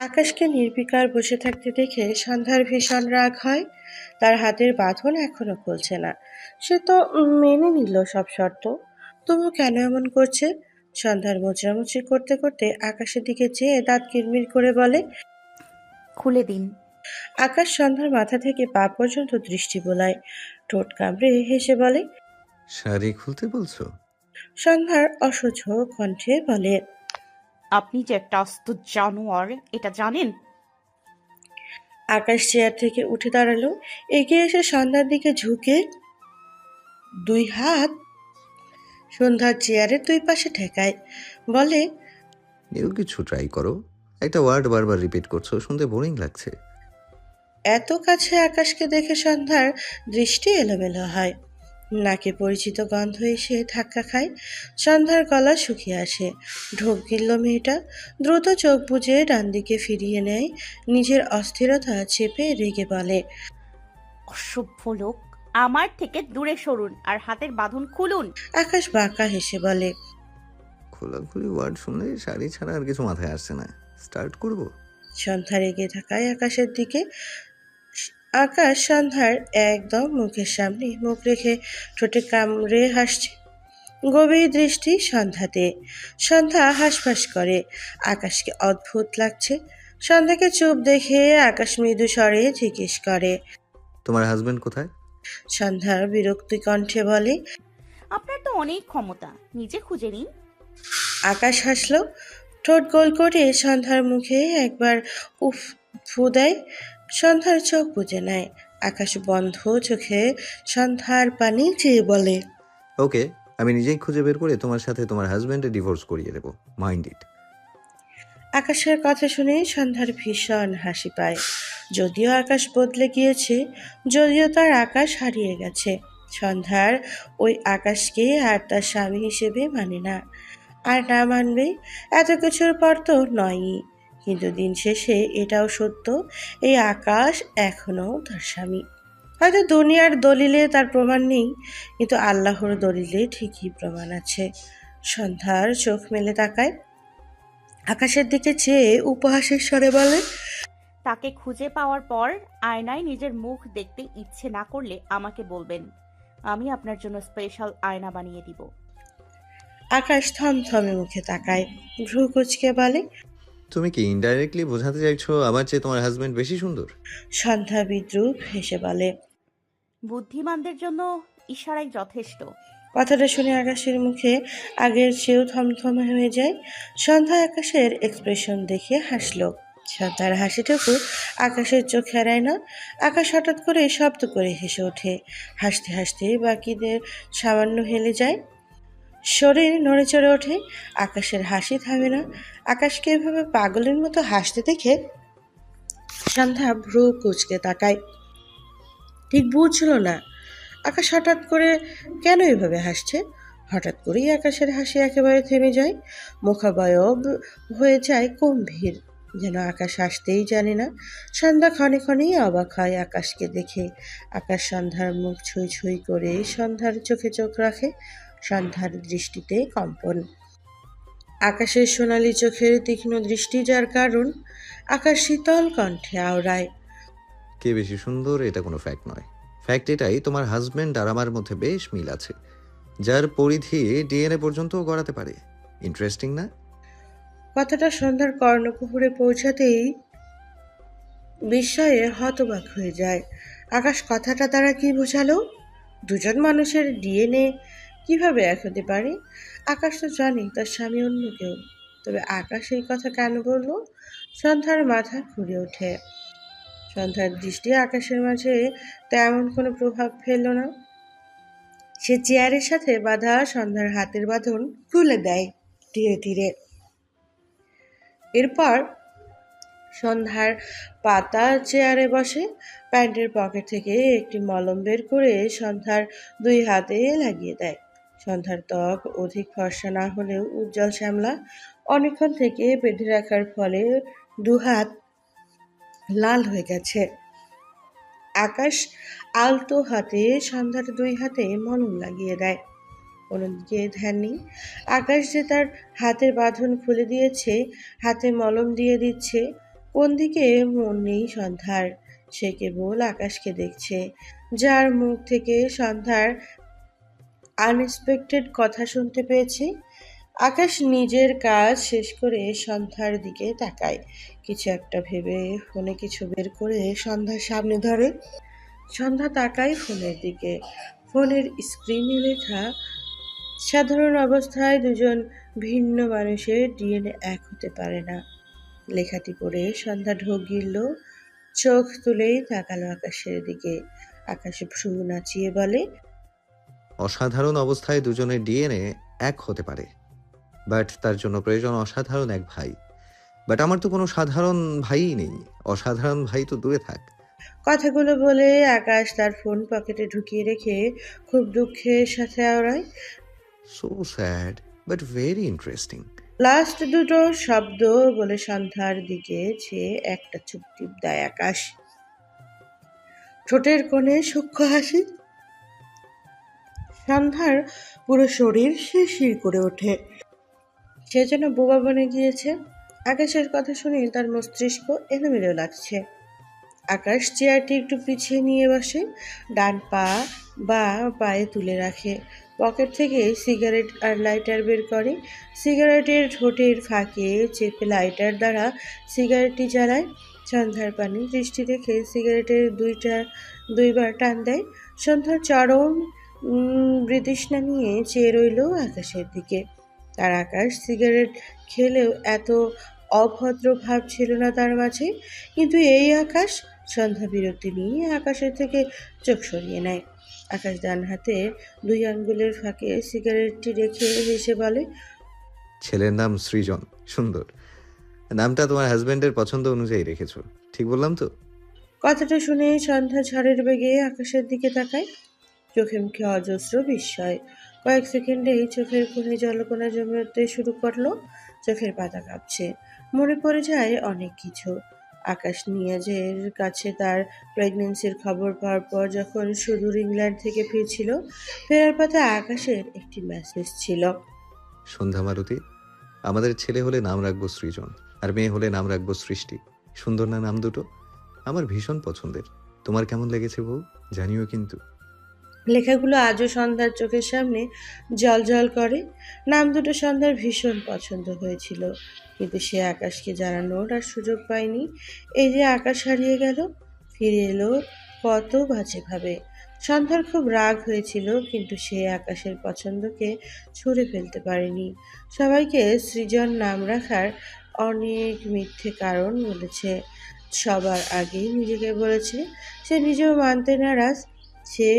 আকাশকে নির্বিকার বসে থাকতে দেখে সন্ধ্যার ভীষণ রাগ হয়। তার হাতের বাঁধন এখনো খুলছে না। সে তো মেনে নিল সব শর্ত, তবু কেন এমন করছে? সন্ধ্যার মোচড়ামুচড়ি করতে করতে আকাশের দিকে চেয়ে দাঁত কিরমির করে বলে। খুলে দিন। আকাশ সন্ধ্যার মাথা থেকে পা পর্যন্ত দৃষ্টি বোলায়, ঠোঁট কামড়ে হেসে বলে। শাড়ি খুলতে বলছো? সন্ধ্যার অসহ্য কণ্ঠে বলে। আপনি যে একটা আস্ত জানোয়ার, এটা জানেন? আকাশ চেয়ার থেকে উঠে দাঁড়ালো, এগিয়ে এসে সন্ধ্যার দিকে ঝুঁকে দুই হাত সন্ধ্যার চেয়ারের দুই পাশে ঠেকায়, বলে। নিউ কিছু ট্রাই করো। একটা ওয়ার্ড বারবার রিপিট করছো, শুনতে বোরিং লাগছে। এত কাছে আকাশকে দেখে সন্ধ্যার দৃষ্টি এলোমেলো হয়। নাকে পরিচিত গন্ধ এসে ধাক্কা খায়। সন্ধ্যার গলা শুকিয়ে আসে। ঢোক গিলল মেয়েটা। দ্রুত চোখ বুজে ডান দিকে ফিরিয়ে নেয়, নিজের অস্থিরতা চেপে রেগে বলে। অসভ্য লোক, আমার থেকে দূরে সরুন আর হাতের বাঁধন খুলুন। আকাশ বাঁকা হেসে বলে। খোলাখুলি ওয়ার্ড শুনলে শাড়ি ছাড়া আর কিছু মাথায় আসছে না। স্টার্ট করবো? সন্ধ্যা রেগে থাকায় আকাশের দিকে। আকাশ সন্ধ্যার একদম মুখের সামনে মুখ রেখে ঠোঁটে কামড়ে হাসছে। গভীর দৃষ্টি সন্ধ্যাতে। সন্ধ্যা হাঁসফাঁস করে। আকাশকে অদ্ভুত লাগছে। সন্ধ্যাকে চুপ দেখে আকাশ মৃদু স্বরে জিজ্ঞেস করে। তোমার হাজবেন্ড কোথায়? সন্ধ্যা বিরক্তি কণ্ঠে বলে। আপনার তো অনেক ক্ষমতা, নিজে খুঁজে নিন। আকাশ হাসল, ঠোঁট গোল করে সন্ধ্যার মুখে একবার উফ ফু দেয়। সন্ধ্যার চোখ বুজে নেয়। আকাশ বন্ধ চোখে সন্ধ্যার পানি চেয়ে বলে। ওকে, আমি নিজেই খুঁজে বের করে তোমার সাথে তোমার হাজবেন্ডের ডিভোর্স করিয়ে দেবো। Mind it. আকাশের কথা শুনে সন্ধ্যার ভীষণ হাসি পায়। যদিও আকাশ বদলে গিয়েছে, যদিও তার আকাশ হারিয়ে গেছে, সন্ধ্যার ওই আকাশকে আর তার স্বামী হিসেবে মানে না। আর না মানবে। এত কিছুর পর তো নয়ই, কিন্তু দিন শেষে এটাও সত্য, এই আকাশ এখনো তার স্বামী। হয়তো দুনিয়ার দলিলে তার প্রমাণ নেই, কিন্তু আল্লাহর দলিলে ঠিকই প্রমাণ আছে। সন্ধ্যার চোখ মেলে তাকায়, আকাশের দিকে চেয়ে উপহাসের স্বরে বলে। তাকে খুঁজে পাওয়ার পর আয়নায় নিজের মুখ দেখতে ইচ্ছে না করলে আমাকে বলবেন, আমি আপনার জন্য স্পেশাল আয়না বানিয়ে দিব। আকাশ থমথমে মুখে তাকায়, ভ্রু কুচকে বলে। তুমি কি ইনডাইরেক্টলি বোঝাতে চাইছো আমার চেয়ে তোমার হাজবেন্ড বেশি সুন্দর? সন্ধ্যা বিদ্রুপ হেসে বলে। বুদ্ধিমানদের জন্য ইশারাই যথেষ্ট। কথাটা শুনে আকাশের মুখে আগের চেয়েও থমথমে হয়ে যায়। সন্ধ্যা আকাশের এক্সপ্রেশন দেখে হাসলো। সন্ধ্যার হাসিটুকু আকাশের চোখ এড়ায় না। আকাশ হঠাৎ করে শব্দ করে হেসে ওঠে। হাসতে হাসতে বাকিদের সামান্য হেলে যায়, শরীর নড়ে চড়ে ওঠে। আকাশের হাসি থামে না। আকাশকে এভাবে পাগলের মতো হাসতে দেখে সন্ধ্যা ভ্রু কুঁচকে তাকায়। ঠিক বুঝল না আকাশ হঠাৎ করে কেন এভাবে হাসছে। হঠাৎ করেই আকাশের হাসি একেবারে থেমে যায়, মুখাবয়ব হয়ে যায় গম্ভীর, যেন আকাশ হাসতেই জানে না। সন্ধ্যা ক্ষণে ক্ষণেই অবাক হয় আকাশকে দেখে। আকাশ সন্ধ্যার মুখ ছুঁই ছুঁই করে সন্ধ্যার চোখে চোখ রাখে। সন্ধ্যার দৃষ্টিতে কম্পন। আকাশের সোনালি চোখের তীক্ষ্ণ দৃষ্টি যার কারণ আকাশ শীতল কণ্ঠে আওড়ায়। কে বেশি সুন্দর এটা কোনো ফ্যাক্ট নয়। ফ্যাক্ট এটাই, তোমার হাজবেন্ড আর আমার মধ্যে বেশ মিল আছে, যার পরিধি ডিএনএ পর্যন্ত গড়াতে পারে। ইন্টারেস্টিং না? কথাটা সন্ধ্যার কর্ণকুহরে পৌঁছাতেই বিস্ময়ে হতবাক হয়ে যায়। আকাশ কথাটা দ্বারা কি বোঝালো? দুজন মানুষের ডিএনএ কিভাবে এক হতে পারে? আকাশ তো জানে তার স্বামী অন্য কেউ, তবে আকাশ এই কথা কেন বলল? সন্ধ্যার মাথা ঘুরে ওঠে। সন্ধ্যার দৃষ্টি আকাশের মাঝে তেমন কোনো প্রভাব ফেলল না। সে চেয়ারের সাথে বাঁধা সন্ধ্যার হাতের বাঁধন খুলে দেয় ধীরে ধীরে। এরপর সন্ধ্যার পাতা চেয়ারে বসে, প্যান্টের পকেট থেকে একটি মলম বের করে সন্ধ্যার দুই হাতে লাগিয়ে দেয়। সন্ধ্যার ত্বক অধিক ফর্সা না হলেও উজ্জ্বল শ্যামলা। অনেকক্ষণ থেকে বেঁধে রাখার ফলে দুহাত লাল হয়ে গেছে। আকাশ আলতো হাতে সন্ধ্যার দুই হাতে মলম লাগিয়ে দেয়। অন্যদিকে ধ্যান নেই। আকাশ যে তার হাতের বাঁধন খুলে দিয়েছে, হাতে মলম দিয়ে দিচ্ছে, কোন দিকে মন নেই সন্ধ্যার। সে কেবল আকাশকে দেখছে, যার মুখ থেকে সন্ধ্যার আনএক্সপেক্টেড কথা শুনতে পেয়েছে। আকাশ নিজের কাজ শেষ করে সন্ধ্যার দিকে তাকায়। কিছু একটা ভেবে ফোনে কিছু বের করে সন্ধ্যার সামনে ধরে। সন্ধ্যা তাকায় ফোনের দিকে। ফোনের স্ক্রিনে লেখা, সাধারণ অবস্থায় দুজন ভিন্ন মানুষের ডিএনএ এক হতে পারে না। লেখাটি পড়ে সন্ধ্যা ঢোক গিলল, চোখ তুলেই তাকালো আকাশের দিকে। আকাশে ভ্রু নাচিয়ে বলে, অসাধারণ অবস্থায় দুজনের ডিএনএ এক হতে পারে, বাট তার জন্য প্রয়োজন অসাধারণ এক ভাই। বাট আমার তো কোনো সাধারণ ভাইই নেই। অসাধারণ ভাই তো দূরে থাক। কথাগুলো বলে আকাশ তার ফোন পকেটে ঢুকিয়ে রেখে খুব দুঃখের সাথে আওড়ায়। So sad but very interesting. Last দুটো শব্দ বলে সন্ধ্যার দিকে চেয়ে একটা চুপ টিপ দেয় আকাশ। ঠোঁটের কোণে সূক্ষ্ম হাসি। সন্ধ্যার পুরো শরীর শিরশির করে ওঠে। সে যেন বোবা বনে গিয়েছে। আকাশের কথা শুনে তার মস্তিষ্ক এলোমেলো লাগছে। আকাশ চেয়ারটি একটু পিছিয়ে নিয়ে বসে, ডান পা বা পায়ে তুলে রাখে। পকেট থেকে সিগারেট আর লাইটার বের করে। সিগারেটের ঠোঁটের ফাঁকে চেপে লাইটার দ্বারা সিগারেটটি জ্বালায়। সন্ধ্যার পানে দৃষ্টি রেখে সিগারেটের দুইবার টান দেয়। সন্ধ্যার চরম বিতৃষ্ণা নিয়ে চেয়ে রইল আকাশের দিকে। তার আকাশ সিগারেট খেলেও এত অভদ্র ভাব ছিল না তার মাঝে। কিন্তু এই আকাশ। সন্ধ্যা বিরক্তি নিয়ে আকাশের থেকে চোখ সরিয়ে নেয়। আকাশ ডান হাতে 2 আঙ্গুলের ফাঁকে সিগারেটটি রেখে হেসে বলে, ছেলের নাম সৃজন। সুন্দর নামটা তোমার হাজবেন্ডের পছন্দ অনুযায়ী রেখেছো, ঠিক বললাম তো? কথাটা শুনে সন্ধ্যা ঝড়ের বেগে আকাশের দিকে তাকায়। চোখে মুখে অজস্র বিস্ময়। কয়েক সেকেন্ডেই চোখের কোণে জলকণা জমতে শুরু করলো। চোখের পাতা কাঁপছে। মনে পড়ে যায় অনেক কিছু। আকাশ নিয়াজের কাছে তার প্রেগন্যান্সির খবর পাওয়ার পর যখন সুদূর ইংল্যান্ড থেকে ফিরছিল, ফেরার পথে আকাশের একটি মেসেজ ছিল। সন্ধ্যা মারুতি, আমাদের ছেলে হলে নাম রাখবো সৃজন, আর মেয়ে হলে নাম রাখবো সৃষ্টি। সুন্দর না নাম দুটো? আমার ভীষণ পছন্দের। তোমার কেমন লেগেছে বউ? জানিও কিন্তু। লেখাগুলো আজও সন্ধ্যার চোখের সামনে জ্বলজ্বল করে। নাম দুটো সন্ধ্যার ভীষণ পছন্দ হয়েছিল, কিন্তু সে আকাশকে জানানোর আর সুযোগ পায়নি। এই যে আকাশ হারিয়ে গেল, ফিরে এলো কত বাজেভাবে। সন্ধ্যার খুব রাগ হয়েছিল, কিন্তু সে আকাশের পছন্দকে ছুঁড়ে ফেলতে পারেনি। সবাইকে সৃজন নাম রাখার অনেক মিথ্যে কারণ বলেছে। সবার আগেই নিজেকে বলেছে। সে নিজেও মানতে নারাজ। সে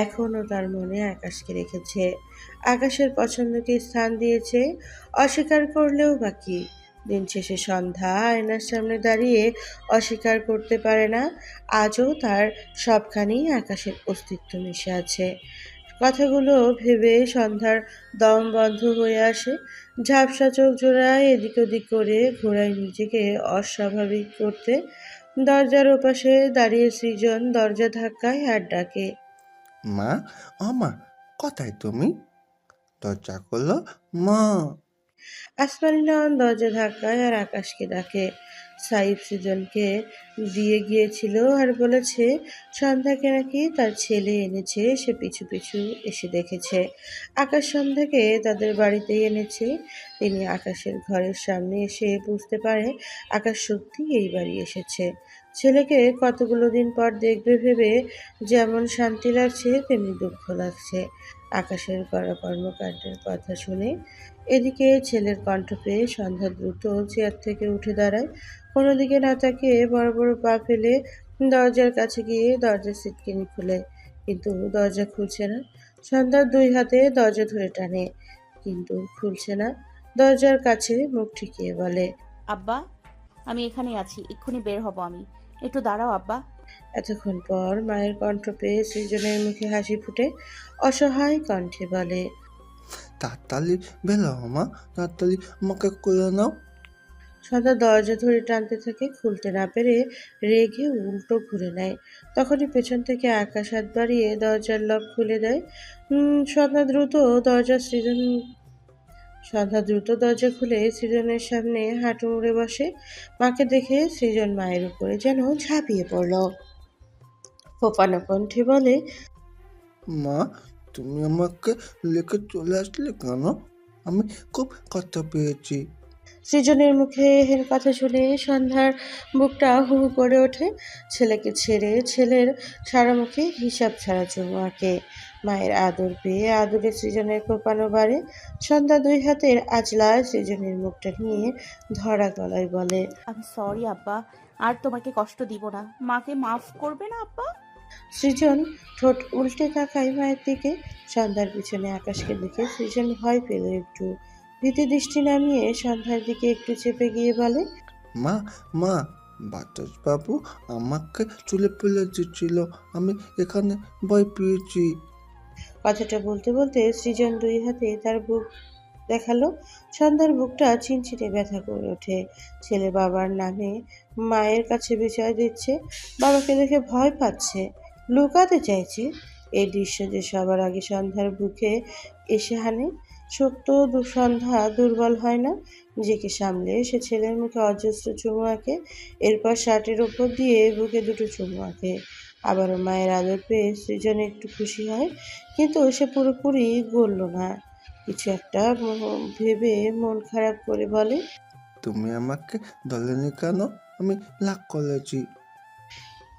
এখনও তার মনে আকাশকে রেখেছে। আকাশের পছন্দকে স্থান দিয়েছে। অস্বীকার করলেও বা কি? দিন শেষে সন্ধ্যা আয়নার সামনে দাঁড়িয়ে অস্বীকার করতে পারে না। আজও তার সবখানেই আকাশের অস্তিত্ব মিশে আছে। কথাগুলো ভেবে সন্ধ্যার দম বন্ধ হয়ে আসে। ঝাপসা চোখ জোড়ায় এদিক ওদিক করে ঘোরায় নিজেকে অস্বাভাবিক করতে। দরজার ওপাশে দাঁড়িয়ে সৃজন দরজা ধাক্কায় আর ডাকে, মা, ও মা, কোথায় তুমি? দরজা খোলো, মা। আসমানি নয়ন দরজা ধাক্কায় আর আকাশকে ডাকে। সাইফ সৃজনকে দিয়ে গিয়েছিল আর বলেছে সন্ধ্যাকে নাকি তার ছেলে এনেছে। সে পিছু পিছু এসে দেখেছে আকাশ সন্ধ্যাকে তাদের বাড়িতেই এনেছে। তিনি আকাশের ঘরের সামনে এসে বুঝতে পারে আকাশ সত্যি এই বাড়ি এসেছে। ছেলেকে কতগুলো দিন পর দেখবে ভেবে যেমন শান্তি লাগছে তেমনি দুঃখ লাগছে আকাশের করা কর্মকাণ্ডের কথা শুনে। এদিকে ছেলের কণ্ঠ পেয়ে সন্ধ্যা দ্রুত চেয়ার থেকে উঠে দাঁড়ায়। কোনো দিকে না তাকিয়ে বড় বড় পা ফেলে দরজার কাছে গিয়ে দরজার সিটকিনি খুলে, কিন্তু দরজা খুলছে না। সন্ধ্যার 2 হাতে দরজা ধরে টানে, কিন্তু খুলছে না। দরজার কাছে মুখ ঠেকিয়ে বলে, আব্বা, আমি এখানেই আছি, এক্ষুনি বের হব আমি। একটু দাঁড়াও আব্বা। এতক্ষণ পর মায়ের কণ্ঠ পেয়ে সৃজনের মুখে হাসি ফুটে। অসহায় কণ্ঠে বলে, তাড়াতাড়ি বেরো মা, তাড়াতাড়ি আমাকে কোলে নাও। সন্ধ্যা দরজা ধরে টানতে থাকে, খুলতে না পেরে রেগে উল্টো ঘুরে নেয়। তখনই পেছন থেকে আকাশ হাত বাড়িয়ে দরজার লক খুলে দেয়। সন্ধ্যা দ্রুত দরজা সৃজন সন্ধ্যা দ্রুত দরজা খুলে সৃজনের সামনে হাঁটু মুড়ে বসে। মাকে দেখে সৃজন মায়ের উপরে যেন ঝাঁপিয়ে পড়ল। ফোপানো কণ্ঠে বলে, মা, তুমি আমাকে লেকে চলে আসলে কেন? আমি খুব কষ্ট পেয়েছি। সৃজনের মুখে এর কথা শুনে সন্ধ্যার বুকটা হু হু করে ওঠে। ছেলেকে ছেড়ে ছেলের সারা মুখে হিসাব ছাড়া চুমু আঁকে। মায়ের আদর পেয়ে আদরে সৃজনের কোপানো বাড়ে। সন্ধ্যা দুই হাতের আঁচলায় সৃজনের মুখটা নিয়ে ধরা গলায় বলে, আমি সরি আব্বা, আর তোমাকে কষ্ট দিব না। মাকে মাফ করবে না আব্বা? সৃজন ঠোঁট উল্টে তাকায় মায়ের দিকে। সন্ধ্যার পিছনে আকাশকে দেখে সৃজন ভয় পেল একটু। ভীতি দৃষ্টি নামিয়ে সন্ধ্যার দিকে একটু চেপে গিয়ে বলে, মা, মা, বাতাস বাবু আমাকে চুলে ফেলে দিচ্ছিল। আমি এখানে ভয় পেয়েছি। কথাটা বলতে বলতে সৃজন দুই হাতে তার বুক দেখালো। সন্ধ্যার বুকটা চিনচিনে ব্যথা করে ওঠে। ছেলে বাবার নামে মায়ের কাছে বিচার দিচ্ছে, বাবাকে দেখে ভয় পাচ্ছে, লুকাতে চাইছে। এই দৃশ্য যে সবার আগে সন্ধ্যার বুকে এসে হানে। শক্ত সন্ধ্যা দুর্বল হয় না। নিজেকে সামলে সে ছেলের মুখে অজস্র চুমু আঁকে। এরপর শার্টের ওপর দিয়ে বুকে দুটো চুমু আঁকে। আবারও মায়ের আদর পেয়ে সৃজন একটু খুশি হয়, কিন্তু সে পুরোপুরি গলল না। কিছু একটা ভেবে মন খারাপ করে বলে, তুমি আমাকে বলনি কেন? আমি লাগ করেছি।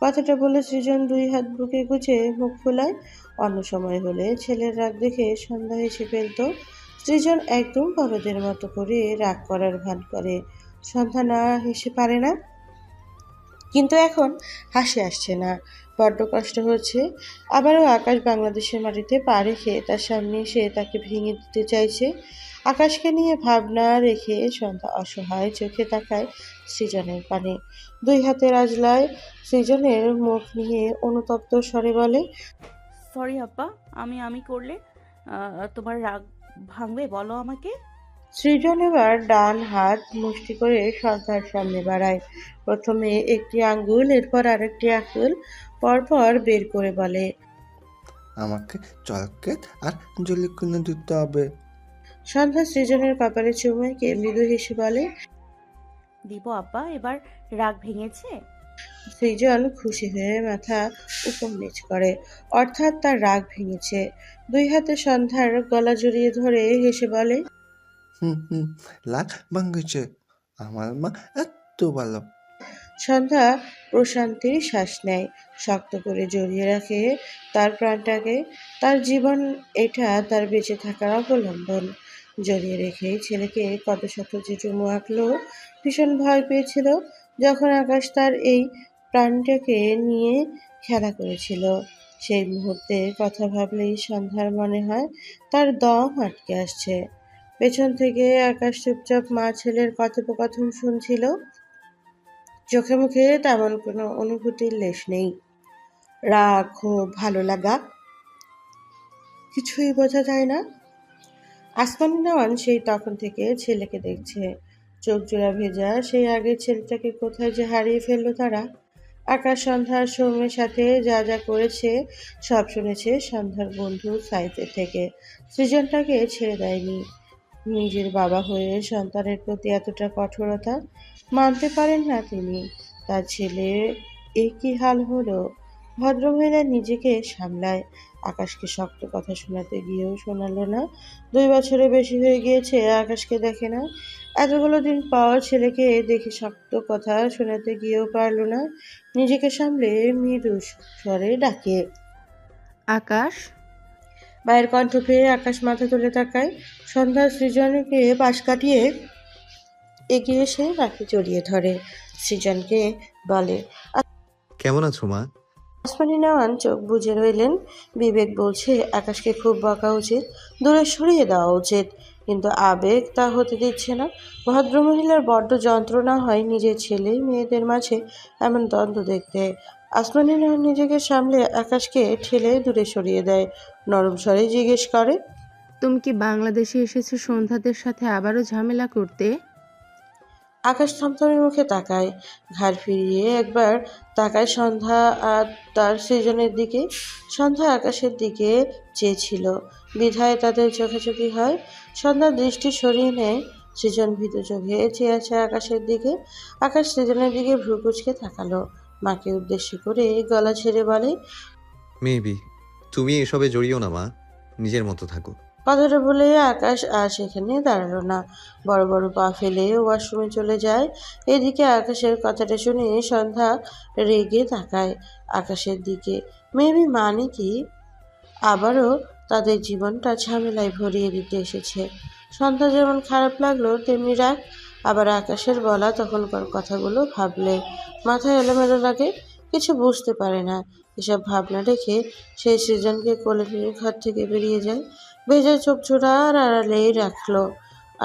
কথাটা বলে সৃজন দুই হাত বুকে গুজে মুখ ফোলায়। অন্য সময় হলে ছেলের রাগ দেখে সন্ধ্যা হেসে ফেলতো। সৃজন একদম বড়দের মতো করে রাগ করার ভান করে। সন্ধ্যা না হেসে পারে না, কিন্তু এখন হাসি আসছে না, বড্ড কষ্ট হচ্ছে। আবারও আকাশ বাংলাদেশের মাটিতে পা রেখে তার সামনে এসে তাকে ভেঙে দিতে চাইছে। আকাশকে নিয়ে ভাবনা রেখে সন্ধ্যা অসহায় চোখে তাকায় সৃজনের পানে। দুই হাতের আজলায় সৃজনের মুখ নিয়ে অনুতপ্ত স্বরে বলে, সরি আব্বা, আমি করলে তোমার রাগ ভাঙবে বলো আমাকে? সৃজন এবার ডান হাত মুষ্টি করে সন্ধ্যার সামনে বাড়ায়। প্রথমে একটি আঙ্গুল, এরপর আরেকটি আঙ্গুল পরপর বের করে বলে, আমাকে চকলেট আর জলি কিনে দিতে হবে। সন্ধ্যা সৃজনের কপালে চুমু এঁকে মৃদু হেসে বলে, দিব আব্বা, এবার রাগ ভেঙেছে? সৃজন খুশি হয়ে মাথা উপর নিচ করে, অর্থাৎ তার রাগ ভেঙেছে। দুই হাতে সন্ধ্যার গলা জড়িয়ে ধরে হেসে বলে, হুম হুম, লাগ ভাঙছে। আমার মা এত ভালো। সন্ধ্যা প্রশান্তির শ্বাস নেয়, শক্ত করে জড়িয়ে রাখে তার প্রাণটাকে। তার জীবন এটা, তার বেঁচে থাকার অবলম্বন। জড়িয়ে রেখে ছেলেকে কত শত যে চুমু আঁকলো। ভীষণ ভয় পেয়েছিল যখন আকাশ তার এই প্রাণটাকে নিয়ে খেলা করেছিল। সেই মুহূর্তের কথা ভাবলেই সন্ধ্যার মনে হয় তার দম আটকে আসছে। পেছন থেকে আকাশ চুপচাপ মা ছেলের কথোপকথন শুনছিল। চোখে মুখে তেমন কোনো অনুভূতির লেশ নেই। রাগ, ক্ষোভ, ভালো লাগা কিছুই বোঝা যায় না। আসমানি নয়ন সেই তখন থেকে ছেলেকে দেখছে। চোখ জোড়া ভেজা সেই আগের ছেলেটাকে কোথায় যে হারিয়ে ফেললো তারা। আকাশ সন্ধ্যার সৌম্যের সাথে যা যা করেছে সব শুনেছে সন্ধ্যার বন্ধু সাইফের থেকে। সৃজনটাকে ছেড়ে দেয়নি। নিজের বাবা হয়ে সন্তানের প্রতি এতটা কঠোরতা মানতে পারেন না তিনি। তার ছেলের এ কি হাল হলো? ভদ্রমহিলা নিজেকে সামলায়। আকাশকে শক্ত কথা শোনাতে গিয়েও শোনালো না। 2 বছরের বেশি হয়ে গিয়েছে আকাশকে দেখে না। এতগুলো দিন পর ছেলেকে দেখে শক্ত কথা শোনাতে গিয়েও পারল না। নিজেকে সামলে মৃদু স্বরে ডাকে, আকাশ। মায়ের কণ্ঠ পেয়ে আকাশ মাথা তুলে তাকায়। সন্ধ্যা সৃজনকে পাশ কাটিয়ে এগিয়ে এসে মাকে জড়িয়ে ধরে। সৃজনকে বলে, কেমন আছো মা? আসমানি নেওয়ান চোখ বুজে রইলেন। বিবেক বলছে আকাশকে খুব বকা উচিত, দূরে সরিয়ে দেওয়া উচিত, কিন্তু আবেগ তা হতে দিচ্ছে না। ভদ্রমহিলার বড্ড যন্ত্রণা হয় নিজের ছেলে মেয়েদের মাঝে এমন দ্বন্দ্ব দেখতে। আসমানি নেওয়ান নিজেকে সামলে আকাশকে ঠেলে দূরে সরিয়ে দেয়। নরম স্বরে জিজ্ঞেস করে, তুমি কি বাংলাদেশে এসেছো সন্ধ্যাদের সাথে আবারও ঝামেলা করতে? আকাশ থমথমে মুখে তাকায়। ঘাড় ফিরিয়ে একবার তাকায় সন্ধ্যা আর তার সৃজনের দিকে। সন্ধ্যা আকাশের দিকে চেয়েছিল। বিধায় তাদের চোখাচোখি হয়। সন্ধ্যার দৃষ্টি সরিয়ে নেয়। সৃজন ভীত চোখে চেয়ে আছে আকাশের দিকে। আকাশ সৃজনের দিকে ভ্রু কুচকে তাকালো। মাকে উদ্দেশ্য করে গলা ছেড়ে বলে, মেবি। তুমি এসবে জড়িও না মা, নিজের মতো থাকো। কথাটা বলে আকাশ আর সেখানে দাঁড়ালো না, বড় বড় পা ফেলে ওয়াশরুমে চলে যায়। এদিকে আকাশের কথাটা শুনে সন্ধ্যা রেগে তাকায় আকাশের দিকে। মেবি মানে কি আবারও তাদের জীবনটা ঝামেলায় ভরিয়ে দিতে এসেছে। সন্ধ্যা যেমন খারাপ লাগলো তেমনি রাগ। আবার আকাশের বলা তখনকার কথাগুলো ভাবলে মাথায় এলোমেলো লাগে, কিছু বুঝতে পারে না। এসব ভাবনা রেখে সেই সৃজনকে কোলে নিয়ে ঘর থেকে বেরিয়ে যায়। ভেজা চোখ জোড়ার আড়ালেই রাখলো।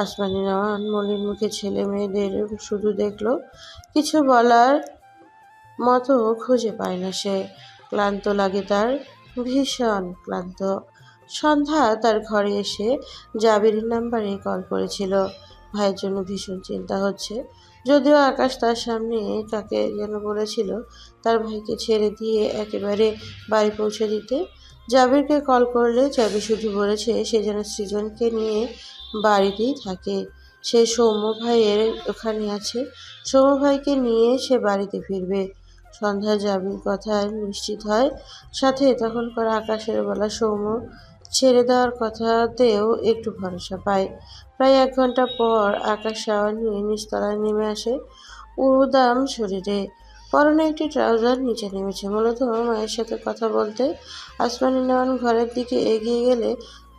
আসমানি নয়ন মলির মুখে ছেলে মেয়েদের শুধু দেখলো, কিছু বলার মতো খুঁজে পায় না সে। ক্লান্ত লাগে তার, ভীষণ ক্লান্ত। সন্ধ্যা তার ঘরে এসে জাবিরের নাম্বারে কল করেছিল। ভাইয়ের জন্য ভীষণ চিন্তা হচ্ছে। যদিও আকাশ তার সামনে কাকে যেন বলেছিল তার ভাইকে ছেড়ে দিয়ে একেবারে বাড়ি পৌঁছে দিতে। জাবিরকে কল করলে জাবির শুধু বলেছে সে যেন সৃজনকে নিয়ে বাড়িতেই থাকে। সে সৌম্য ভাইয়ের ওখানে আছে, সৌম্য ভাইকে নিয়ে সে বাড়িতে ফিরবে। সন্ধ্যা জাবির কথায় নিশ্চিত হয়, সাথে তখনকার আকাশের বলা সৌম্য ছেড়ে দেওয়ার কথাতেও একটু ভরসা পায়। প্রায় 1 ঘন্টা পর আকাশ শাওয়ার নিয়ে নিচতলায় নেমে আসে। উদাম শরীরে, পরনে একটি ট্রাউজার, নিচে নেমেছে মূলত মায়ের সাথে কথা বলতে। আসমানি নয়ন ঘরের দিকে এগিয়ে গেলে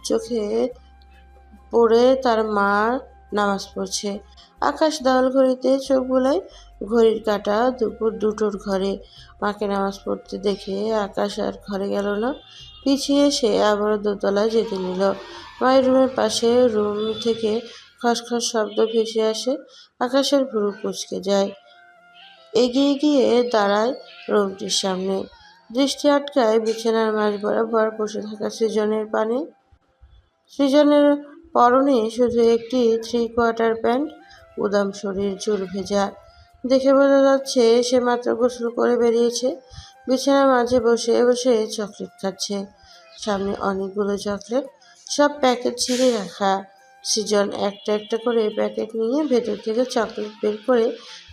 চোখে পড়ে তার মা নামাজ পড়ছে। আকাশ দেওয়াল ঘড়িতে চোখ বুলায়, ঘড়ির কাঁটা দুপুর 2টোর ঘরে। মাকে নামাজ পড়তে দেখে আকাশ আর ঘরে গেল না, পিছিয়ে এসে আবারও দোতলায় যেতে নিল। মায়ের রুমের পাশে রুম থেকে খসখস শব্দ ভেসে আসে। আকাশের ভুরু কুঁচকে যায়, এগিয়ে গিয়ে দাঁড়ায় রুমটির সামনে। দৃষ্টি আটকায় বিছানার মাঝ বরাবর বসে থাকা সৃজনের পানে। সৃজনের পরনে শুধু একটি 3/4 প্যান্ট, উদাম শরীর চুল ভেজা। দেখে বোঝা যাচ্ছে সে মাত্র গোসল করে বেরিয়েছে। বিছানার মাঝে বসে বসে চকলেট খাচ্ছে। সামনে অনেকগুলো চকলেট, সব প্যাকেট ছিঁড়ে রাখা। সৃজন একটা একটা করে প্যাকেট নিয়ে ভেতর থেকে চকলেট বের করে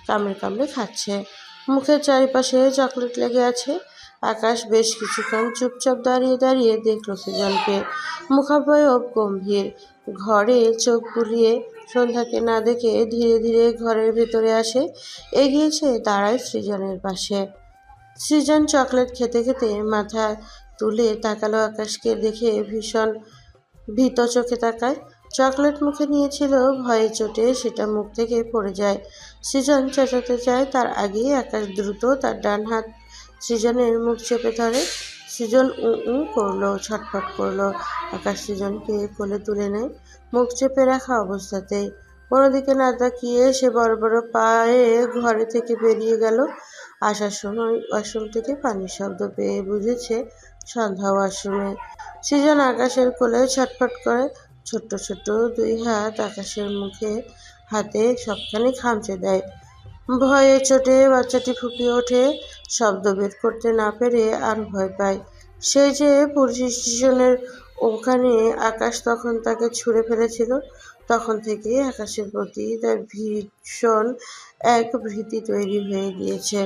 কামড়ে কামড়ে খাচ্ছে। মুখের চারিপাশে চকলেট লেগে আছে। আকাশ বেশ কিছুক্ষণ চুপচাপ দাঁড়িয়ে দাঁড়িয়ে দেখল সৃজনকে। মুখাবয়ব গম্ভীর, ঘরে চোখ বুলিয়ে সন্ধ্যাকে না দেখে ধীরে ধীরে ঘরের ভেতরে আসে, এগিয়েছে দাঁড়ায় সৃজনের পাশে। সৃজন চকলেট খেতে খেতে মাথা তুলে তাকালো আকাশকে দেখে, ভীষণ ভীত চোখে তাকায়। চকলেট মুখে নিয়েছিল, ভয়ে চোটে সেটা মুখ থেকে পড়ে যায়। সৃজন চেঁচাতে চায়, তার আগেই আকাশ দ্রুত তার ডান হাত সৃজনের মুখ চেপে ধরে। সৃজন উ করলো, ছটফট করলো। আকাশ সৃজনকে কোলে তুলে নেয়, মুখ চেপে রাখা অবস্থাতেই। কোনো দিকে না তাকিয়ে সে বড় বড় পায়ে ঘরে থেকে বেরিয়ে গেল। আসার সময় ওয়াশরুম থেকে পানির শব্দ পেয়ে বুঝেছে সন্ধ্যা ওয়াশরুমে। সৃজন আকাশের কোলে ছটফট করে, ছোট্ট ছোট্ট 2 হাত আকাশের মুখে হাতে সবখানে খামচে দেয়। ভয়ে চোটে বাচ্চাটি ফুঁপিয়ে ওঠে, শব্দ বের করতে না পেরে আরো ভয় পায়। সেই যে পুলিশ স্টেশনের ওখানে আকাশ তখন তাকে ছুঁড়ে ফেলেছিল, তখন থেকে আকাশের প্রতি তার ভীষণ এক ভীতি তৈরি হয়ে গিয়েছে।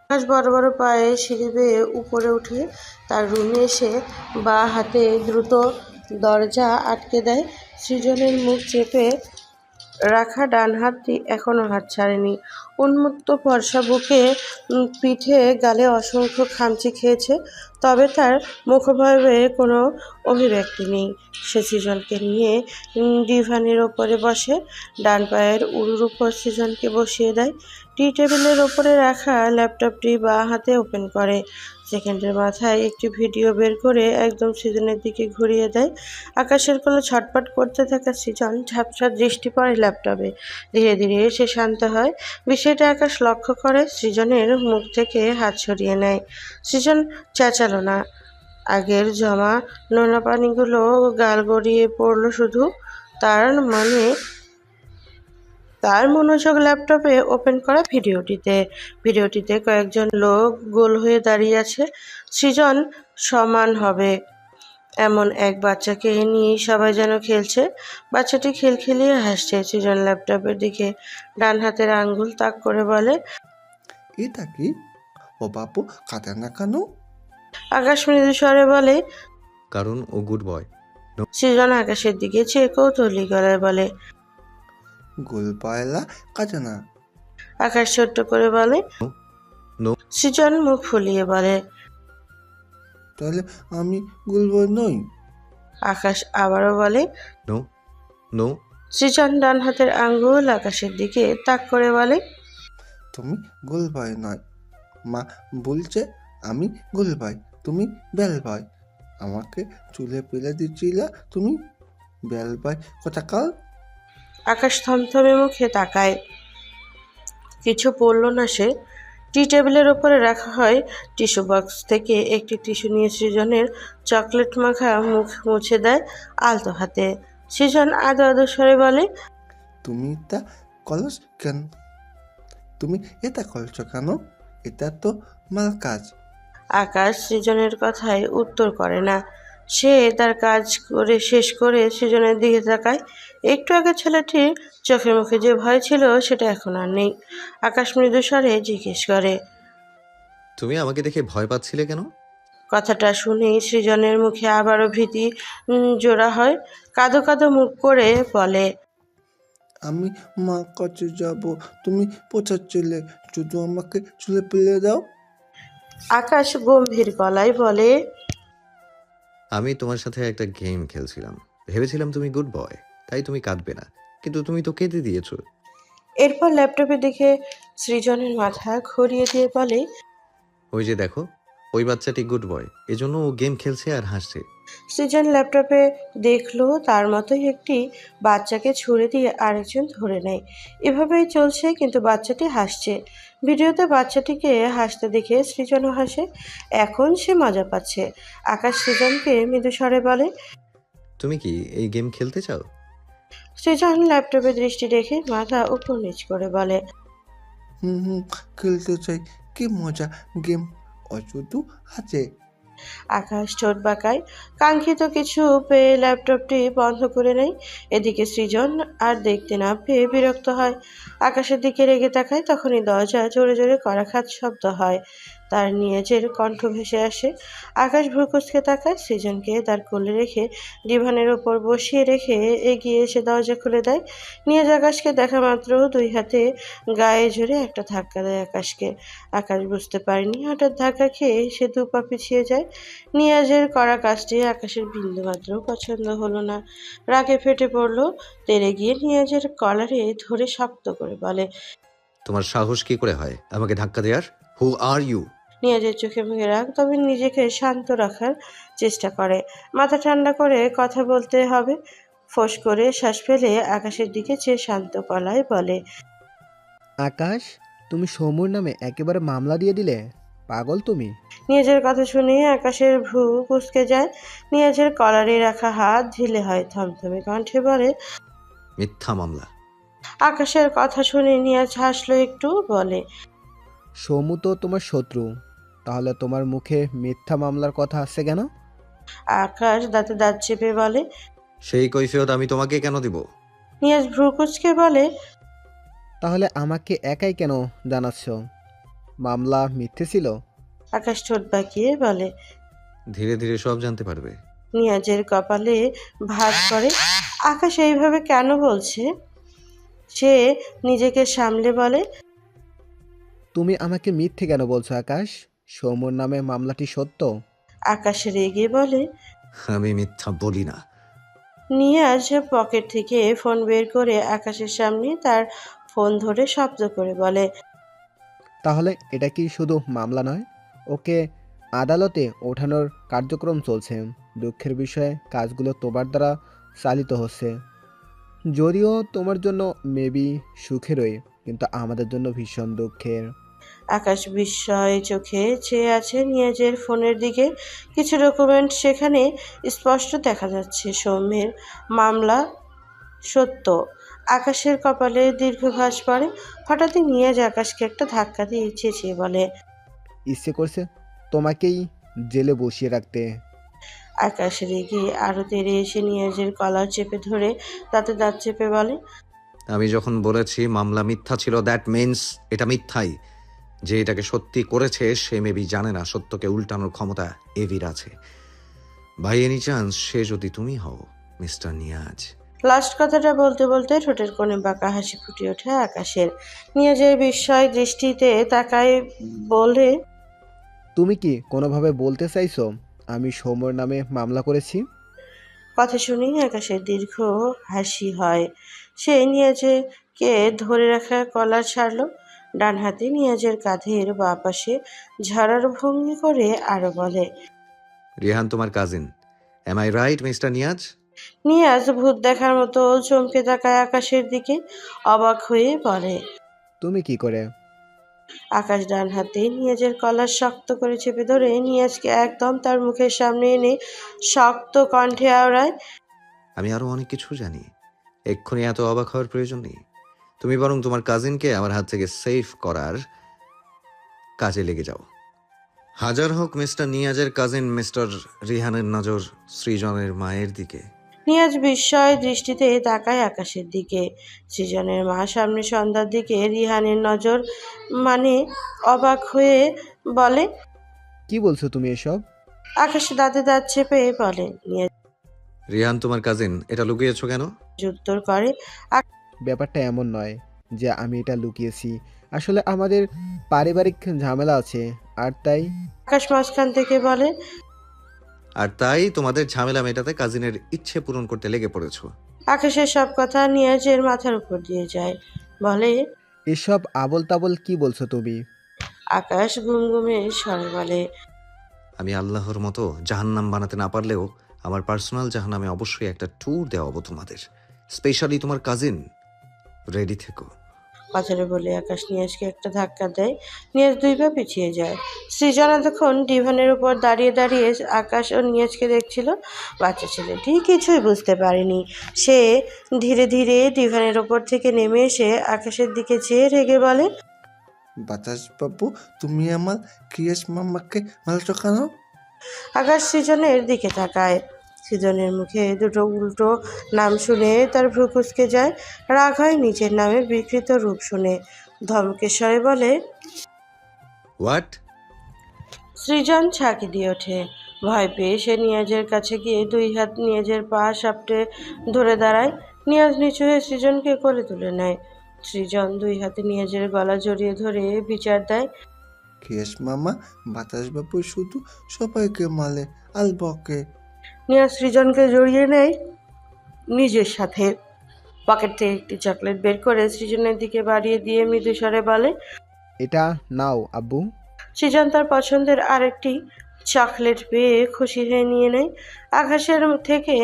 আকাশ বড় বড় পায়ে সিঁড়ি বেয়ে উপরে উঠে তার রুমে এসে বাঁ হাতে দ্রুত দরজা আটকে দেয়। সৃজনের মুখ চেপে রাখা ডান হাতটি এখনো হাত ছাড়েনি। উন্মুক্ত ফর্সা বুকে, পিঠে, গালে অসংখ্য খামচি খেয়েছে, তবে তার মুখভাবে কোনো অভিব্যক্তি নেই। সে সৃজনকে নিয়ে ডিভানের ওপরে বসে, ডান পায়ের উরুর উপর সৃজনকে বসিয়ে দেয়। টি টেবিলের ওপরে রাখা ল্যাপটপটি বাঁ হাতে ওপেন করে। সেকেন্ডের মাথায় একটি ভিডিও বের করে একদম সৃজনের দিকে ঘুরিয়ে দেয়। আকাশের কোলে ছটফট করতে থাকা সৃজন ঝাপসা দৃষ্টি পড়ে ল্যাপটপে। ধীরে ধীরে সে শান্ত হয়। বিষয়টা আকাশ লক্ষ্য করে, সৃজনের মুখ থেকে হাত সরিয়ে নেয়। সৃজন চেঁচালো না, আগের জমা নোনা পানিগুলো গাল গড়িয়ে পড়ল শুধু। তার মনোযোগ ল্যাপটপে ওপেন করা ভিডিওটিতে কয়েকজন লোক গোল হয়ে দাঁড়িয়ে আছে। সৃজন সমান হবে এমন এক বাচ্চাকে নিয়েই সবাই যেন খেলছে। বাচ্চাটি খিলখিলিয়ে হাসছে। সৃজন ল্যাপটপের দিকে ডান হাতের আঙ্গুল তাক করে বলে, এটা কি? ও বাপু কাঁদে না কেন? আকাশ মৃদু স্বরে বলে। কারণ ও গুড বয়। সৃজন আকাশের দিকে চেয়ে কৌতূহলী গলায় বলে, গোলপায়লা কাঁদে না। আকাশ ছোট্ট করে বলে। নো। সৃজন মুখ ফুলিয়ে বলে, তাহলে আমি গুলবয় নই? আকাশ আবারও বলে। No no. সৃজন ডান হাতের আঙ্গুল আকাশের দিকে তাক করে বলে, তুমি গুলবয় নয়। মা বলছে আমি গুলবাই, তুমি বেলবাই। আমাকে চুলে পেলে দিচ্ছিলা, তুমি বেলবাই কোথাকার? আকাশ থমথমে মুখে তাকায়। কিছু পড়ল না সে। টি টেবিলের ওপরে রাখা হয় টিস্যু বক্স থেকে একটি টিস্যু নিয়ে সৃজনের চকলেট মাখা মুখ মুছে দেয় আলতো হাতে। সৃজন আদো আদো স্বরে বলে, তুমি এটা কলস কেন? তুমি এটা করছো কেন? এটা তো মার কাজ। আকাশ সৃজনের কথায় উত্তর করে না। সে তার কাজ করে শেষ করে সৃজনের দিকে তাকায়। একটু আগে ছেলেটির চোখে মুখে যে ভয় ছিল সেটা এখন আর নেই। আকাশ মৃদু স্বরে জিজ্ঞেস করে, তুমি আমাকে দেখে ভয় পাচ্ছিলে কেন? কথাটা শুনেই সৃজনের মুখে আবারও ভীতি জোড়া হয়। কাঁদো কাঁদো মুখ করে বলে, আমি মা কাছে যাব, তুমি পোছাচ্ছিলে, শুধু আমাকে চুলে পেলে দাও। আকাশ গম্ভীর গলায় বলে, আমি তোমার সাথে একটা গেম খেলছিলাম। ভেবেছিলাম তুমি গুড বয়, তাই তুমি কাঁদবে না। কিন্তু তুমি তো কেঁদে দিয়েছো। এরপর ল্যাপটপের দিকে সৃজনের মাথা ঘুরিয়ে দিয়ে বলে, ওই যে দেখো, ওই বাচ্চাটি গুড বয়, এজন্য ও গেম খেলছে আর হাসছে। সৃজন ল্যাপটপে দেখলো তার মতোই একটি বাচ্চাকে ছুড়ে দিয়ে আরেকজন ধরে নেয়। এভাবেই চলছে, কিন্তু বাচ্চাটি হাসছে। ভিডিওতে বাচ্চাটিকে হাসতে দেখে সৃজনও হাসে। এখন সে মজা পাচ্ছে। আকাশ সৃজনকে মৃদু স্বরে বলে, তুমি কি এই গেম খেলতে চাও? সৃজন ল্যাপটপে দৃষ্টি রেখে মাথা উপর নিচ করে বলে, হুম, খেলতে চাই। কি মজা গেম! অশুধু আছে। আকাশ ঠোঁট বাঁকায়। কাঙ্ক্ষিত কিছু পেয়ে ল্যাপটপটি বন্ধ করে নেয়। এদিকে সৃজন আর দেখতে না পেয়ে বিরক্ত হয়। আকাশের দিকে রেগে তাকায়। তখনই দরজা জোরে জোরে কড়াঘাত শব্দ হয়। তার নিজের কণ্ঠ ভেসে আসে। আকাশ ভ্রু কুঁচকে তাকায়। সৃজনকে তার কোলে রেখে ডিভানের ওপর বসিয়ে রেখে এগিয়ে এসে দরজা খুলে দেয়। নিয়াজ আকাশকে দেখা মাত্র দুই হাতে গায়ে জোরে একটা ধাক্কা দেয় আকাশকে। আকাশ বুঝতে পারেনি, হঠাৎ ধাক্কা খেয়ে সে দু পা পিছিয়ে যায়। নিয়াজের করা কাজটি আকাশের বিন্দুমাত্র পছন্দ হলো না। রাগে ফেটে পড়ল। তেড়ে গিয়ে নিয়াজের কলারে ধরে শক্ত করে বলে, তোমার সাহস কি করে হয় আমাকে ধাক্কা দেওয়ার? হু আর ইউ? নিয়াজের চোখে মুখে রাগ, তবে নিজেকে শান্ত রাখার চেষ্টা করে। মাথা ঠান্ডা করে কথা বলতে হবে। ফোঁস করে শ্বাস ফেলে আকাশের দিকে চেয়ে শান্ত গলায় বলে, আকাশ, তুমি সৌমুর নামে একেবারে মামলা দিয়ে দিলে। পাগল তুমি। নিয়াজের কথা শুনে আকাশের ভ্রু কুঁচকে যায়। নিয়াজের কলারে রাখা হাত ঢিলে হয়। থমথমে কণ্ঠে বলে, মিথ্যা মামলা। আকাশের কথা শুনে নিয়াজ হাসলো একটু, বলে, সৌমু তো তোমার শত্রু, তাহলে তোমার মুখে মিথ্যা মামলার কথা আসছে কেন? আকাশ দাঁতে দাঁত চেপে বলে। সেই কৈফিয়ত আমি তোমাকে কেন দিব? নিয়াজ ভ্রু কুঁচকে বলে, তাহলে আমাকে একাই কেন জানাচ্ছ? মামলা মিথ্যে ছিল? আকাশ ঠোঁট বাঁকিয়ে বলে। ধীরে ধীরে সব জানতে পারবে। নিয়াজের কপালে ভাঁজ করে। আকাশ এইভাবে কেন বলছে? সে নিজেকে সামলে বলে, তুমি আমাকে মিথ্যে কেন বলছো আকাশ? সৌমুর নামে মামলাটি সত্য? আকাশ রেগে বলে। আমি মিথ্যা বলি না। নিয়াজ পকেট থেকে ফোন বের করে আকাশের সামনে তার ফোন ধরে শব্দ করে বলে, তাহলে এটা কি শুধু মামলা নয়, ওকে আদালতে ওঠানোর কার্যক্রম চলছে। দুঃখের বিষয়ে কাজগুলো তোমার দ্বারা চালিত হচ্ছে। যদিও তোমার জন্য মেবি সুখেরই, কিন্তু আমাদের জন্য ভীষণ দুঃখের। আকাশ বিস্ময় চোখে চেয়ে আছে নিয়াজের ফোনের দিকে। কিছু ডকুমেন্ট সেখানে স্পষ্ট দেখা যাচ্ছে। সৌম্যের মামলা সত্য। আকাশের কপালে দীর্ঘ ভাঁজ পড়ে। হঠাৎই নিয়াজ আকাশকে একটা ধাক্কা দিয়ে চেঁচিয়ে বলে, ইচ্ছে করছে তোমাকেই জেলে বসিয়ে রাখতে। আকাশ রেগে আরো তেড়ে এসে নিয়াজের কলার চেপে ধরে তাতে দাঁত চেপে বলে, আমি যখন বলেছি মামলা মিথ্যা ছিল, দ্যাট মিন্স এটা মিথ্যাই। যে এটাকে সত্যি করেছে সে মেবি জানে না সত্যকে উল্টানোর ক্ষমতা এভির আছে। বাই এনি চান্স সে যদি তুমি হও মিস্টার নিয়াজ। লাস্ট কথাটা বলতে বলতে ঠোঁটের কোণে বাঁকা হাসি ফুটে ওঠে আকাশের। নিয়াজের বিস্ময় দৃষ্টিতে তাকায় বলে, তুমি কি কোনোভাবে বলতে চাইছো আমি সৌম্যর নামে মামলা করেছি? কথা শুনেই আকাশের দীর্ঘ হাসি হয়। সে নিয়াজকে ধরে রাখা কলার ছাড়ল। ডান হাতে নিয়াজের কাঁধের বাঁ পাশে ঝাড়ার ভঙ্গি করে আরো বলে, রিহান তোমার cousin, am I right mister Niaz? Niaz ভূত দেখার মতো চমকে তাকায় আকাশের দিকে, অবাক হয়ে বলে। তুমি কি করে? আকাশ ডান হাতে নিয়াজের কলার শক্ত করে চেপে ধরে নিয়াজকে একদম তার মুখের সামনে এনে শক্ত কণ্ঠে আওড়ায়, আমি আরো অনেক কিছু জানি, এক্ষুনি এত অবাক হওয়ার প্রয়োজন নেই। তুমি বরং তোমার কাজিনকে আমার হাত থেকে সেফ করার কাজে লেগে যাও। হাজার হোক মিস্টার নিয়াজের কাজিন মিস্টার রিহানের নজর সৃজনের মায়ের দিকে। নিয়াজ বিস্ময় দৃষ্টিতে তাকায় আকাশের দিকে। সৃজনের মা সামনে সন্ধ্যার দিকে রিহানের নজর মানে অবাক হয়ে বলে, কি বলছো তুমি এসব? আকাশ দাঁতে দাঁত চেপে বলে। নিয়াজ রিহান তোমার কাজিন, এটা লুকিয়েছো কেন? উত্তর করে, ব্যাপারটা এমন নয় যে আমি এটা লুকিয়েছি। আসলে আমাদের পারিবারিক ঝামেলা আছে আর তাই। আকাশ মাঝখান থেকে বলে, আর তাই তোমাদের ঝামেলা মেটাতে কাজিনের ইচ্ছে পূরণ করতে লেগে পড়েছো। আকাশের সব কথা নিয়াজের মাথার উপর দিয়ে যায়। বলে, এসব আবল তাবল কি বলছো তুমি? আকাশ গুমগুমে স্বরে বলে, আমি আল্লাহর মতো জাহান্নাম বানাতে না পারলেও আমার পার্সোনাল জাহান্নামে অবশ্যই একটা ট্যুর দেওয়াবো তোমাদের, স্পেশালি তোমার কাজিন। রেডি থেকো। কথাটা বলে আকাশ নিয়াজকে একটা ধাক্কা দেয়। নিয়াজ 2 পা পিছিয়ে যায়। সৃজন এতক্ষণ ডিভানের উপর দাঁড়িয়ে দাঁড়িয়ে আকাশ ও নিয়াজকে দেখছিল। বাচ্চা ছেলেটি কিছুই বুঝতে পারেনি। সে ধীরে ধীরে ডিভানের ওপর থেকে নেমে এসে আকাশের দিকে চেয়ে রেগে বলে, বাতাসবাবু, তুমি আমার ক্রিয়েস মামাকে মারছো কেন? আকাশ সৃজনের দিকে তাকায়। সৃজনের মুখে দুটো উল্টো নাম শুনে তার ভ্রু কুঁচকে যায়। রাগ হয় নিজের নামের বিকৃত রূপ শুনে। ধমকের স্বরে বলে, হোয়াট? সৃজন ছাঁকি দিয়ে ওঠে। ভয় পেয়ে সে নিয়াজের কাছে গিয়ে 2 হাত নিয়াজের পা সাপটে ধরে দাঁড়ায়। নিয়াজ নিচু হয়ে সৃজনকে কোলে তুলে নেয়। সৃজন 2 হাতে নিয়াজের গলা জড়িয়ে ধরে বিচার দেয়, ক্রিয়েস মামা, বাতাসবাবু শুধু সবাইকে মারে আর বকে। নিয়াজ সৃজনকে জড়িয়ে নেয় নিজের সাথে। পকেট থেকে একটি চকলেট বের করে সৃজনের দিকে বাড়িয়ে দিয়ে মৃদু স্বরে বলে, এটা নাও আব্বু। সৃজন তার পছন্দের আরেকটি চকলেট পেয়ে খুশি হয়ে নিয়ে নেয়। আকাশের থেকে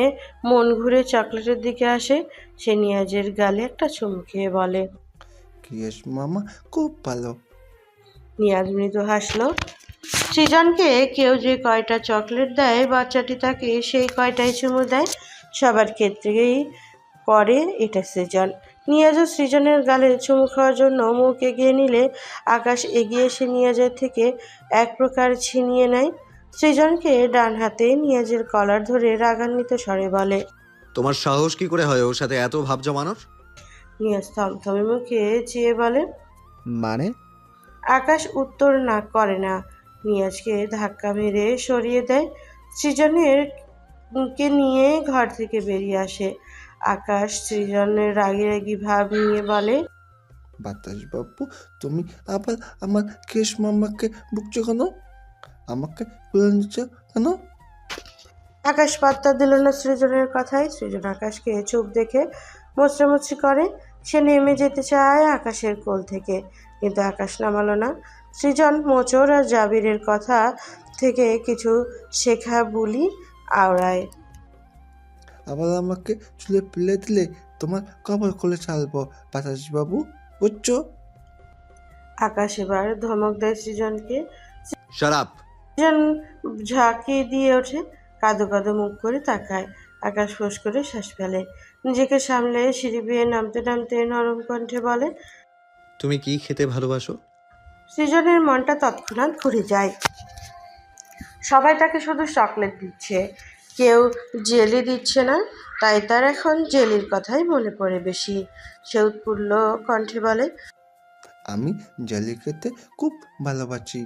মন ঘুরে চকলেটের দিকে আসে। সে নিয়াজের গালে একটা চুমু খেয়ে বলে, ক্রিয়েস মামা খুব ভালো। নিয়াজ মৃদু হাসলো। সৃজনকে কেউ যে কয়টা চকলেট দেয় বাচ্চাটি তাকে সেই কয়টাই চুমু দেয়। সবার ক্ষেত্রেই করে এটা সৃজন। নিয়াজও সৃজনের গালে চুমু খাওয়ার জন্য মুখ এগিয়ে নিলে আকাশ এগিয়ে এসে নিয়াজের থেকে এক প্রকার ছিনিয়ে নেয়। সৃজনকে ডান হাতে নিয়াজের কলার ধরে রাগান্বিত স্বরে বলে, তোমার সাহস কি করে হয় ওর সাথে এত ভাব জমানোর? নিয়াজ থমথমে মুখে চেয়ে বলে। মানে? আকাশ উত্তর না করে না। নিয়াজকে ধাক্কা মেরে সরিয়ে দেয়। সৃজনের কে নিয়ে ঘর থেকে বেরিয়ে আসে। আকাশ সৃজনের রাগি রাগি ভাব নিয়ে বলে, বাতাসবাবু, তুমি আবার আমার ক্রিয়েস মামাকে বুকছো কেন? আমাকে তুলে নিচ্ছ কেন? আকাশ পাত্তা দিল না সৃজনের কথায়। সৃজন আকাশকে চুপ দেখে মোচড়ামুচড়ি করে। সে নেমে যেতে চায় আকাশের কোল থেকে, কিন্তু আকাশ নামালো না। সৃজন মোচড় আর জাবিরের কথা থেকে কিছু শেখা বুলি আওড়ায়। আবার আমাকে চুলে ফেলে দিলে তোমার কবর খুলে ছাড়বো বাতাসবাবু, বুঝছো? আকাশ এবার ধমক দেয় সৃজনকে। Shut up! সৃজন ঝাঁকি দিয়ে ওঠে, কাঁদো কাঁদো মুখ করে তাকায়। আকাশ ফোঁস করে শ্বাস ফেলে। নিজেকে সামলে সিঁড়ি বেয়ে নামতে নামতে নরম কণ্ঠে বলে, তুমি কি খেতে ভালোবাসো? সৃজনের মনটা তৎক্ষণাৎ ঘুরে যায়। সবাই তাকে শুধু চকলেট দিচ্ছে। কেউ জেলি দিচ্ছে না, তাই তার এখন জেলির কথাই মনে পড়ে বেশি। সে উৎফুল্ল কণ্ঠে বলে, আমি জেলি খেতে খুব ভালোবাসি।